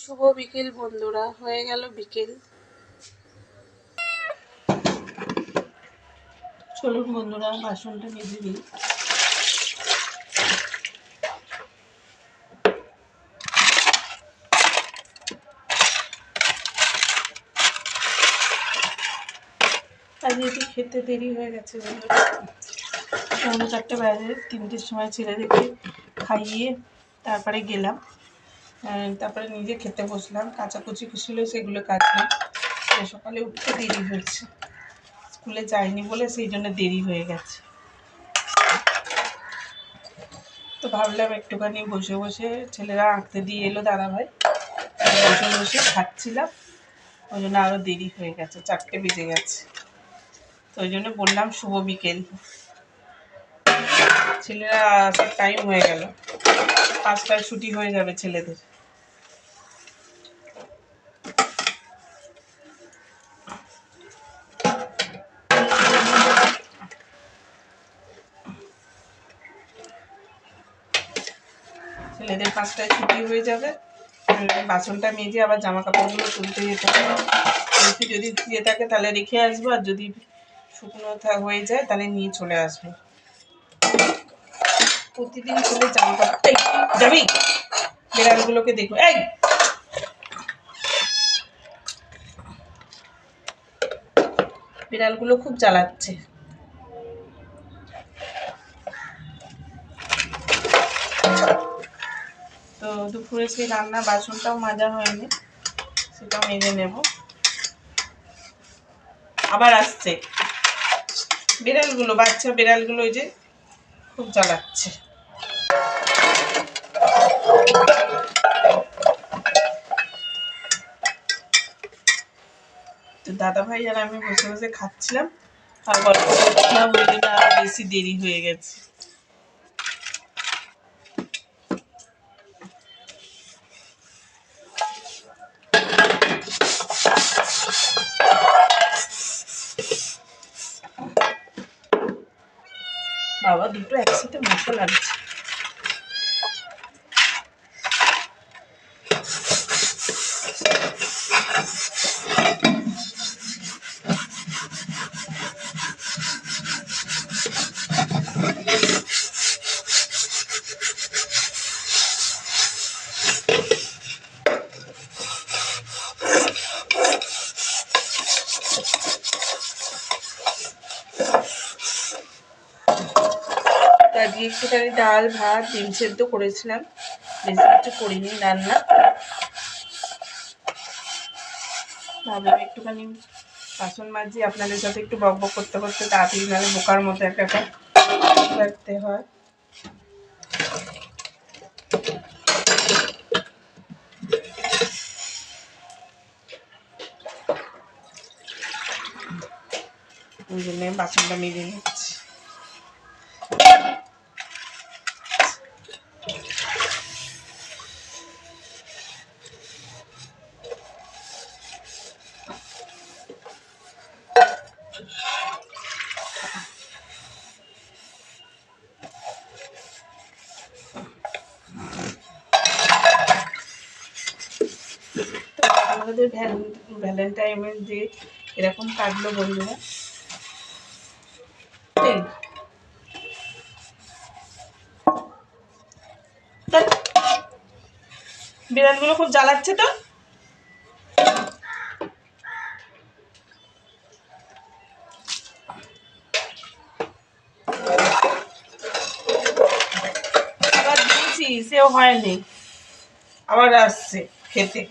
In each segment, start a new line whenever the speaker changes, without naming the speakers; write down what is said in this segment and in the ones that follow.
শুভ বিকেল বন্ধুরা, হয়ে গেল বিকেল। চলুন বন্ধুরা বাসনটা মেজে নিই। আজকে একটু খেতে দেরি হয়ে গেছে বন্ধুরা, 4:30 বাজে। 3টের সময় ছেলেদেরকে খাইয়ে তারপরে গেলাম, তারপরে নিজে খেতে বসলাম। কাচাকুচি ছিল সেগুলো কাচলাম। সকালে উঠতে দেরি হয়েছে, স্কুলে যাইনি বলে সেই জন্য দেরি হয়ে গেছে। তো ভাবলাম একটুখানি বসে বসে, ছেলেরা আঁকতে দিয়ে এলো দাদাভাই, বসে বসে খাচ্ছিলাম। ওই জন্য আরও দেরি হয়ে গেছে, 4টে বেজে গেছে। তো ওই জন্য বললাম শুভ বিকেল। ছেলেরা আসার টাইম হয়ে গেল, 5টায় ছুটি হয়ে যাবে ছেলেদের। ছেলেদের 5টায় ছুটি হয়ে যাবে। বাসনটা মেজে আবার জামা কাপড়গুলো তুলতে যেতে হবে। একটু যদি ধুয়ে থাকে তাহলে রেখে আসবো, আর যদি শুকনো হয়ে যায় তাহলে নিয়ে চলে আসবো। প্রতিদিন চলে জামা কাপড় যাবি, বেড়ালগুলোকে দেখো। এই বিড়ালগুলো খুব জ্বালাচ্ছে। তো দুপুরে সেই রান্না বাসনটাও মাজা হয়নি, সেটাও মেজে নেব। আবার আসছে বিড়ালগুলো, বাচ্চা বিড়ালগুলো, ওই যে খুব জ্বালাচ্ছে। তো দাদাভাই আর আমি বসে বসে খাচ্ছিলাম আর গল্প করছিলাম, ওই জন্য আরো বেশি দেরি হয়ে গেছে। বাবা, দুটো একসাথে মশা লাগছে। আজকে একটুখানি ডাল ভাত ডিম সেদ্ধ করেছিলাম, বেশি কিছু করিনি রান্না। ভাবলাম একটুখানি বাসন মাজি, আপনাদের সাথে একটু বক বক করতে করতে তাড়াতাড়ি, নাহলে বোকার মতো একটা রাখতে হয়। ওই জন্য বাসনটা মেজে নিচ্ছি। আমাদের ভ্যালেন্টাইনের ডে এরকম কাটলো বন্ধুরা। বিড়ালগুলো খুব জ্বালাচ্ছে। তো আবার দিয়েছি, সেও হয়নি, আবার আসছে খেতে।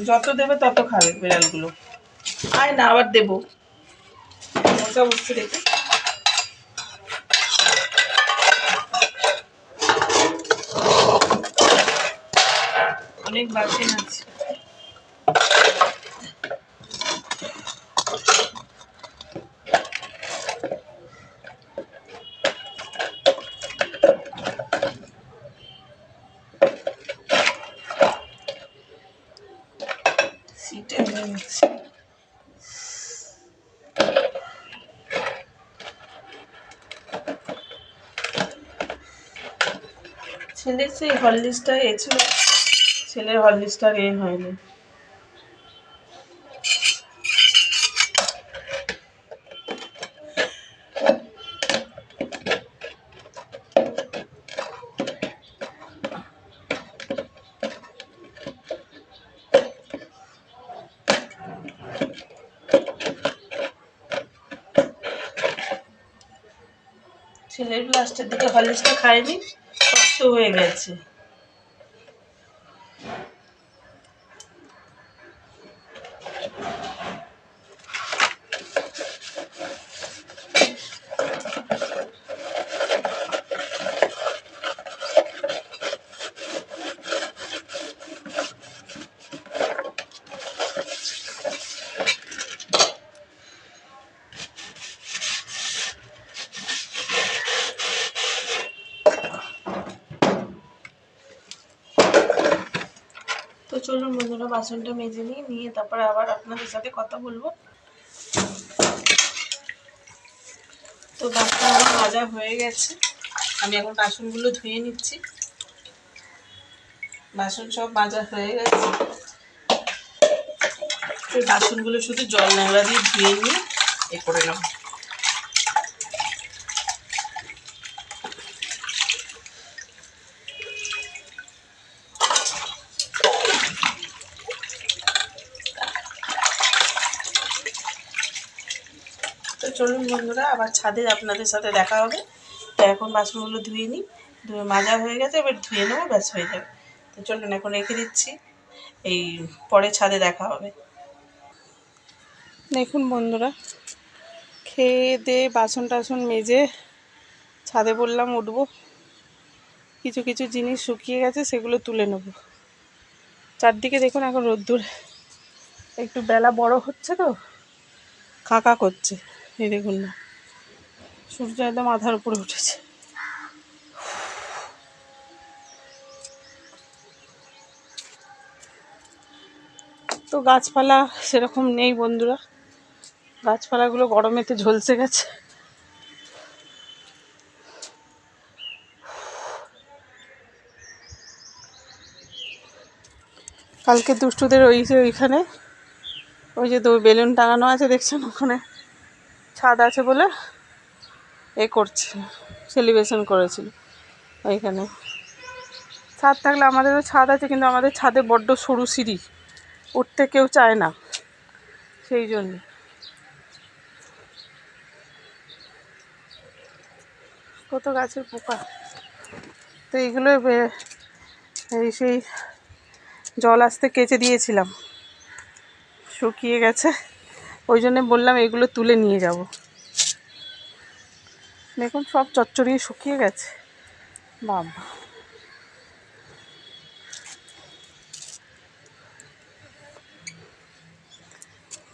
যত দেবে তত খাবে বিড়ালগুলো। আয় না, আবার দেবো। মশা বসছে দেখে। অনেক বাসন আছে। সিটে হয়ে গেছে। ছেলের সেই হরলিক্সটা ছিল, ছেলের হরলিক্সটা হয়নি। ছেলের লাস্টের দিকে হরলিক্সটা খায়নি, শক্ত হয়ে গেছে। তো চলুন বন্ধুরা, বাসনটা মেজে নিয়ে তারপরে আবার আপনাদের সাথে কথা বলবো। তো বাসন আমার মাজা হয়ে গেছে, আমি এখন বাসনগুলো ধুয়ে নিচ্ছি। বাসন সব মাজা হয়ে গেছে, তো বাসনগুলো শুধু জল নোংরা দিয়ে ধুয়ে নিয়ে করে নেব। তো চলুন বন্ধুরা, আবার ছাদে আপনাদের সাথে দেখা হবে। তো এখন বাসনগুলো ধুয়ে নিই, ধুয়ে মাজা হয়ে গেছে, এবার ধুয়ে নেবো, ব্যাস হয়ে যাবে। তো চলুন এখন রেখে দিচ্ছি, এই পরে ছাদে দেখা হবে। দেখুন বন্ধুরা, খেয়ে দিয়ে বাসন টাসন মেজে ছাদে বললাম উঠবো, কিছু কিছু জিনিস শুকিয়ে গেছে সেগুলো তুলে নেব। চারদিকে দেখুন এখন রোদ্দুর, একটু বেলা বড় হচ্ছে তো কাকা করছে, এই দেখুন না, সূর্য একদম মাথার উপরে উঠেছে। তো গাছপালা সেরকম নেই বন্ধুরা, গাছপালাগুলো গরমেতে ঝলসে গেছে। কালকে দুষ্টুদের ওইখানে ওই যে বেলুন টাঙানো আছে দেখছেন, ওখানে ছাদ আছে বলে করছে, সেলিব্রেশন করেছিল ওইখানে। ছাদ থাকলে আমাদেরও ছাদ আছে, কিন্তু আমাদের ছাদে বড্ড সরু সিঁড়ি, উঠতে কেউ চায় না, সেই জন্য। কত গাছের পোকা, তো এইগুলো সেই জল আসতে কেচে দিয়েছিলাম, শুকিয়ে গেছে, ওই জন্য বললাম এগুলো তুলে নিয়ে যাব। দেখুন সব চচ্চড়িয়ে শুকিয়ে গেছে, বাবা।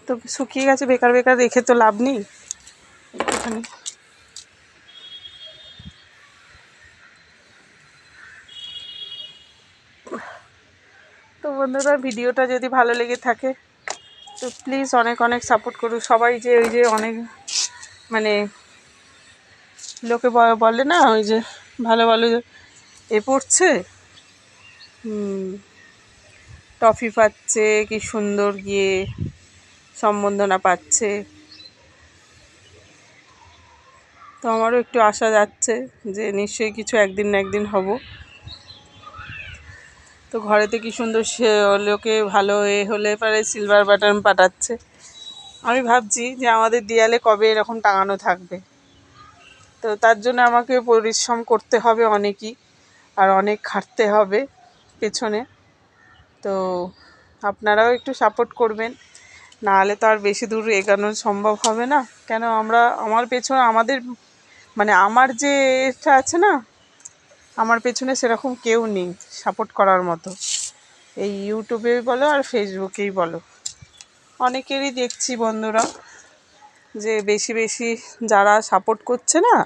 তো শুকিয়ে গেছে, বেকার বেকার রেখে তো লাভ নেই এখানে। তো বন্ধুরা, ভিডিওটা যদি ভালো লেগে থাকে তো প্লিজ অনেক অনেক সাপোর্ট করুন সবাই। যে ওই যে অনেক মানে লোকে বলে না, ওই যে ভালো ভালো পড়ছে, ট্রফি পাচ্ছে, কি সুন্দর গিয়ে সম্বর্ধনা পাচ্ছে। তো আমারও একটু আশা যাচ্ছে যে নিশ্চয়ই কিছু একদিন না একদিন হব। তো ঘরেতে কি সুন্দর সে লোকে ভালো হলে পরে সিলভার বাটন পাঠাচ্ছে। আমি ভাবছি যে আমাদের দেয়ালে কবে এরকম টাঙানো থাকবে। তো তার জন্য আমাকে পরিশ্রম করতে হবে অনেকই, আর অনেক খাটতে হবে পেছনে। তো আপনারাও একটু সাপোর্ট করবেন, নাহলে তো আর বেশি দূর এগোনো সম্ভব হবে না। কেন আমার পেছনে আমাদের মানে আমার যে এটা আছে না, আমার পেছনে সেরকম কেউ নেই সাপোর্ট করার মতো, এই ইউটিউবেই বলো আর ফেসবুকেই বলো। অনেকেরই দেখছি বন্ধুরা যে বেশি বেশি যারা সাপোর্ট করছে না,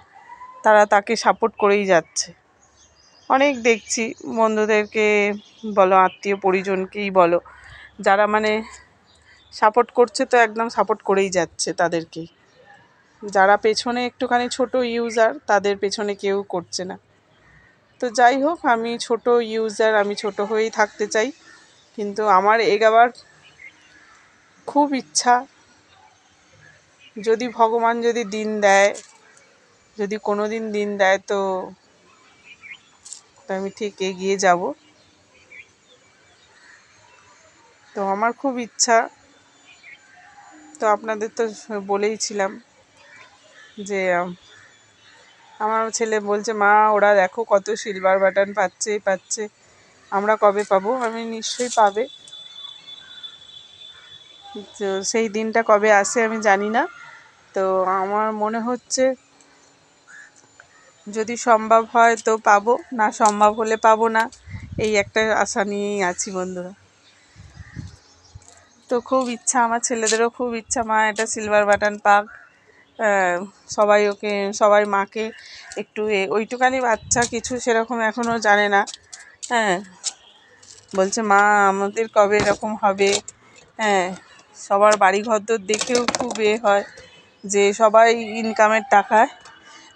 তারা তাকে সাপোর্ট করেই যাচ্ছে। অনেক দেখছি বন্ধুদেরকে বলো, আত্মীয় পরিজনকেই বলো, যারা মানে সাপোর্ট করছে তো একদম সাপোর্ট করেই যাচ্ছে তাদেরকেই। যারা পেছনে একটুখানি ছোট ইউজার, তাদের পেছনে কেউ করছে না। তো যাই হোক, আমি ছোট ইউজার, আমি ছোট হয়েই থাকতে চাই, কিন্তু আমার এগাবার খুব ইচ্ছা। যদি ভগবান যদি দিন দেয়, যদি কোনো দিন দেয়, তো আমি ঠিক এগিয়ে যাব। তো আমার খুব ইচ্ছা। তো আপনাদের তো বলেইছিলাম যে আমার ছেলে বলছে, মা ওরা দেখো কত সিলভার বাটন পাচ্ছে, আমরা কবে পাবো? আমি নিশ্চয়ই পাবে। তো সেই দিনটা কবে আসে আমি জানি না। তো আমার মনে হচ্ছে যদি সম্ভব হয় তো পাবো, না সম্ভব হলে পাবো না, এই একটা আশা নিয়েই আছি বন্ধুরা। তো খুব ইচ্ছা, আমার ছেলেদেরও খুব ইচ্ছা মা এটা সিলভার বাটন পাক। সবাই মাকে একটু ওইটুকানি বাচ্চা কিছু সেরকম এখনও জানে না। বলছে মা আমাদের কবে এরকম হবে। সবার বাড়ি ঘরদোর দেখেও খুব হয় যে সবাই ইনকামের টাকায়,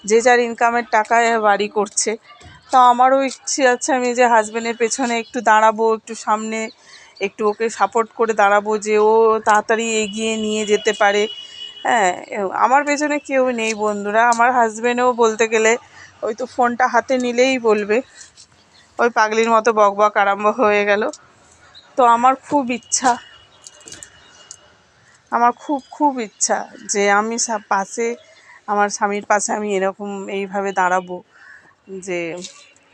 যে যার ইনকামের টাকায় বাড়ি করছে। তো আমারও ইচ্ছে আছে আমি যে হাজব্যান্ডের পেছনে একটু দাঁড়াবো, একটু সামনে একটু ওকে সাপোর্ট করে দাঁড়াবো, যে ও তাড়াতাড়ি এগিয়ে নিয়ে যেতে পারে। আমার পেছনে কেউ নেই বন্ধুরা। আমার হাজব্যান্ডও বলতে গেলে ওই তো ফোনটা হাতে নিলেই বলবে, ওই পাগলির মতো বকবক আরম্ভ হয়ে গেল। তো আমার খুব ইচ্ছা, আমার খুব ইচ্ছা যে আমি পাশে, আমার স্বামীর পাশে আমি এরকম এইভাবে দাঁড়াবো, যে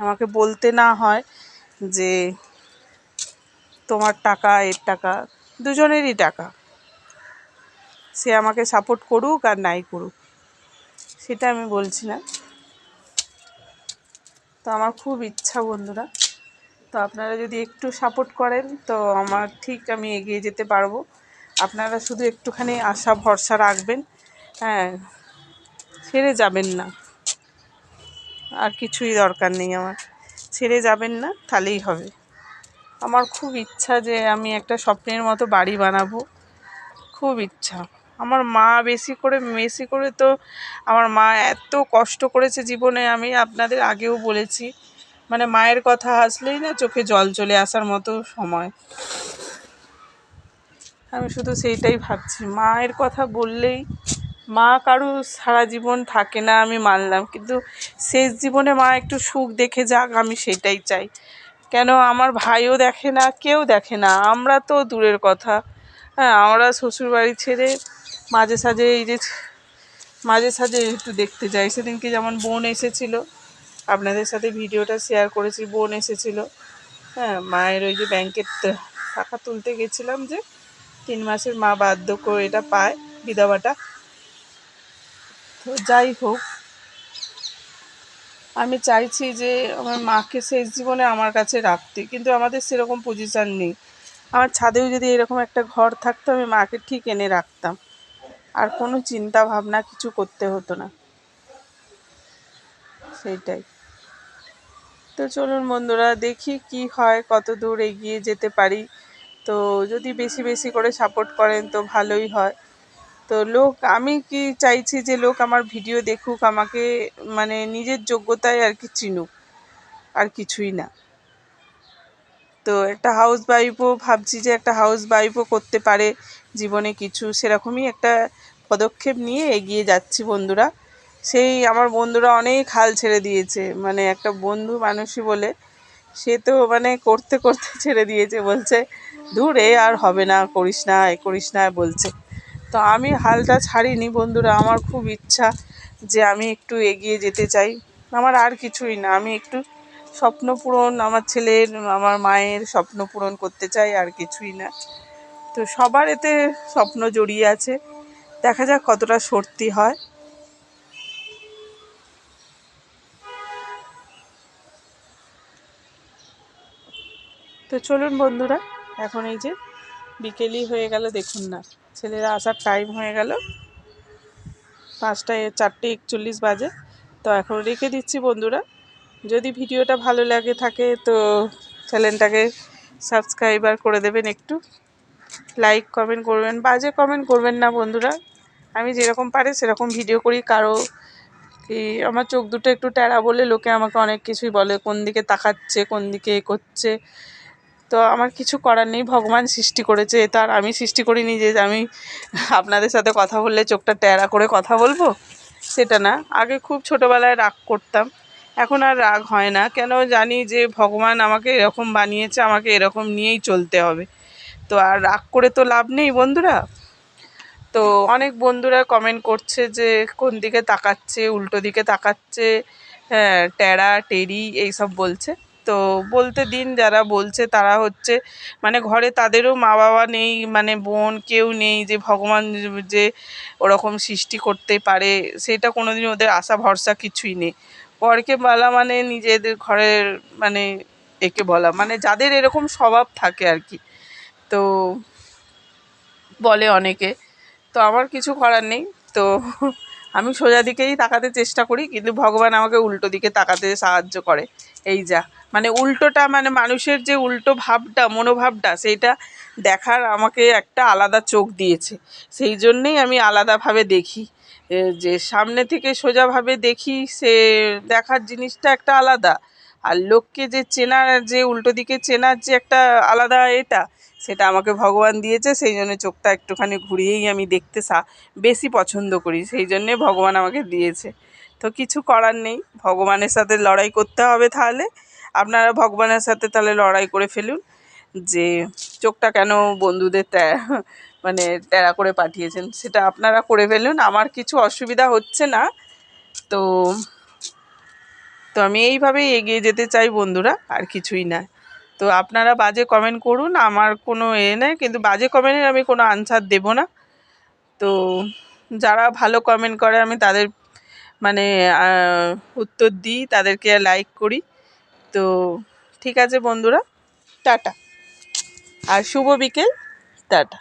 আমাকে বলতে না হয় যে তোমার টাকা, এর টাকা, দুজনেরই টাকা, সে আমাকে সাপোর্ট করুক আর নাই করুক, সেটা আমি বলছি না। তো আমার খুব ইচ্ছা বন্ধুরা। তো আপনারা যদি একটু সাপোর্ট করেন তো আমার ঠিক আমি এগিয়ে যেতে পারবো। আপনারা শুধু একটুখানি আশা ভরসা রাখবেন, ছেড়ে যাবেন না, আর কিছুই দরকার নেই আমার, ছেড়ে যাবেন না, তাহলেই হবে। আমার খুব ইচ্ছা যে আমি একটা স্বপ্নের মতো বাড়ি বানাবো, খুব ইচ্ছা। আমার মা বেশি করে তো আমার মা এত কষ্ট করেছে জীবনে, আমি আপনাদের আগেও বলেছি, মানে মায়ের কথা আসলেই না চোখে জল চলে আসার মতো সময়। আমি শুধু সেইটাই ভাবছি, মায়ের কথা বললেই, মা কারো সারা জীবন থাকে না আমি মানলাম, কিন্তু শেষ জীবনে মা একটু সুখ দেখে যাক, আমি সেটাই চাই। কেন আমার ভাইও দেখে না, কেউ দেখে না, আমরা তো দূরের কথা। আমরা শ্বশুরবাড়ি ছেড়ে মাঝে সাঝে একটু দেখতে যাই। সেদিনকে যেমন বোন এসেছিল, আপনাদের সাথে ভিডিওটা শেয়ার করেছি, বোন এসেছিল। মায়ের ওই যে ব্যাংকের টাকা তুলতে গেছিলাম, যে 3 মাসের মা বার্ধক্য এটা পায়, বিধবাটা। তো যাই হোক, আমি চাইছি যে আমার মাকে শেষ জীবনে আমার কাছে রাখতে, কিন্তু আমাদের সেরকম পজিশান নেই। আমার ছাদেও যদি এরকম একটা ঘর থাকতো, আমি মাকে ঠিক এনে রাখতাম, আর কোনো চিন্তা ভাবনা কিছু করতে হতো না, সেইটাই। তো চলুন বন্ধুরা, দেখি কি হয়, কত দূর এগিয়ে যেতে পারি। তো যদি বেশি করে সাপোর্ট করেন তো ভালোই হয়। তো আমি কি চাইছি যে লোক আমার ভিডিও দেখুক, আমাকে মানে নিজের যোগ্যতায় আর কি চিনুক, আর কিছুই না। তো একটা হাউস ওয়াইফও ভাবছি যে একটা হাউস ওয়াইফও করতে পারে জীবনে কিছু, সেরকমই একটা পদক্ষেপ নিয়ে এগিয়ে যাচ্ছি বন্ধুরা। সেই আমার বন্ধুরা অনেক হাল ছেড়ে দিয়েছে, মানে একটা বন্ধু মানুষই বলে, সে তো মানে করতে ছেড়ে দিয়েছে, বলছে ধুর আর হবে না, করিস না বলছে। তো আমি হালটা ছাড়িনি বন্ধুরা। আমার খুব ইচ্ছা যে আমি একটু এগিয়ে যেতে চাই, আমার আর কিছুই না, আমি একটু স্বপ্ন পূরণ, আমার ছেলের, আমার মায়ের স্বপ্ন পূরণ করতে চাই, আর কিছুই না। তো সবার এতে স্বপ্ন জড়িয়ে আছে, দেখা যাক কতটা সত্যি হয়। তো চলুন বন্ধুরা, এখন এই যে বিকেলই হয়ে গেল, দেখুন না ছেলেরা আসার টাইম হয়ে গেল, 4:41 বাজে। তো এখন রেখে দিচ্ছি বন্ধুরা। যদি ভিডিওটা ভালো লাগে থাকে তো চ্যানেলটাকে সাবস্ক্রাইবার করে দেবেন, একটু লাইক কমেন্ট করবেন, বাজে কমেন্ট করবেন না বন্ধুরা। আমি যেরকম পারি সেরকম ভিডিও করি, কারো এই আমার চোখ দুটো একটু ট্যাড়া বলে লোকে আমাকে অনেক কিছুই বলে, কোন দিকে তাকাচ্ছে, কোন দিকে এ করছে। তো আমার কিছু করার নেই, ভগবান সৃষ্টি করেছে, এটা আর আমি সৃষ্টি করিনি যে আমি আপনাদের সাথে কথা বললে চোখটা ট্যাড়া করে কথা বলবো, সেটা না। আগে খুব ছোটোবেলায় রাগ করতাম, এখন আর রাগ হয় না। কেন জানি যে ভগবান আমাকে এরকম বানিয়েছে, আমাকে এরকম নিয়েই চলতে হবে। তো আর রাগ করে তো লাভ নেই বন্ধুরা। তো অনেক বন্ধুরা কমেন্ট করছে যে কোন দিকে তাকাচ্ছে, উল্টো দিকে তাকাচ্ছে, হ্যাঁ ট্যাড়া টেরি এইসব বলছে। তো বলতে দিন, যারা বলছে তারা হচ্ছে মানে ঘরে তাদেরও মা বাবা নেই, মানে বোন কেউ নেই, যে ভগবান যে ওরকম সৃষ্টি করতে পারে সেটা কোনোদিন ওদের আশা ভরসা কিছুই নেই। পরকে বলা মানে নিজেদের ঘরের মানে একে বলা, মানে যাদের এরকম স্বভাব থাকে আর কি। তো বলে অনেকে, তো আমার কিছু করার নেই। তো আমি সোজা দিকেই তাকাতে চেষ্টা করি, কিন্তু ভগবান আমাকে উল্টো দিকে তাকাতে সাহায্য করে। এই যা মানে উল্টোটা, মানে মানুষের যে উল্টো ভাবটা, মনোভাবটা, সেইটা দেখার আমাকে একটা আলাদা চোখ দিয়েছে। সেই জন্যেই আমি আলাদাভাবে দেখি। যে সামনে থেকে সোজাভাবে দেখি, সে দেখার জিনিসটা একটা আলাদা। আর লোককে যে চেনার, যে উল্টো দিকে চেনার যে একটা আলাদা এটা, সেটা আমাকে ভগবান দিয়েছে। সেই জন্য চোখটা একটুখানি ঘুরিয়েই আমি দেখতে বেশি পছন্দ করি, সেই জন্যে ভগবান আমাকে দিয়েছে। তো কিছু করার নেই, ভগবানের সাথে লড়াই করতে হবে। তাহলে আপনারা ভগবানের সাথে তাহলে লড়াই করে ফেলুন, যে চোখটা কেন বন্ধুদের মানে ট্যাড়া করে পাঠিয়েছেন, সেটা আপনারা করে ফেলুন। আমার কিছু অসুবিধা হচ্ছে না। তো তো আমি এইভাবেই এগিয়ে যেতে চাই বন্ধুরা, আর কিছুই না। তো আপনারা বাজে কমেন্ট করুন, আমার কোনো নেই, কিন্তু বাজে কমেন্টের আমি কোনো আনসার দেব না। তো যারা ভালো কমেন্ট করে আমি তাদের মানে উত্তর দিই, তাদেরকে লাইক করি। তো ঠিক আছে বন্ধুরা, টাটা, আর শুভ বিকেল, টাটা।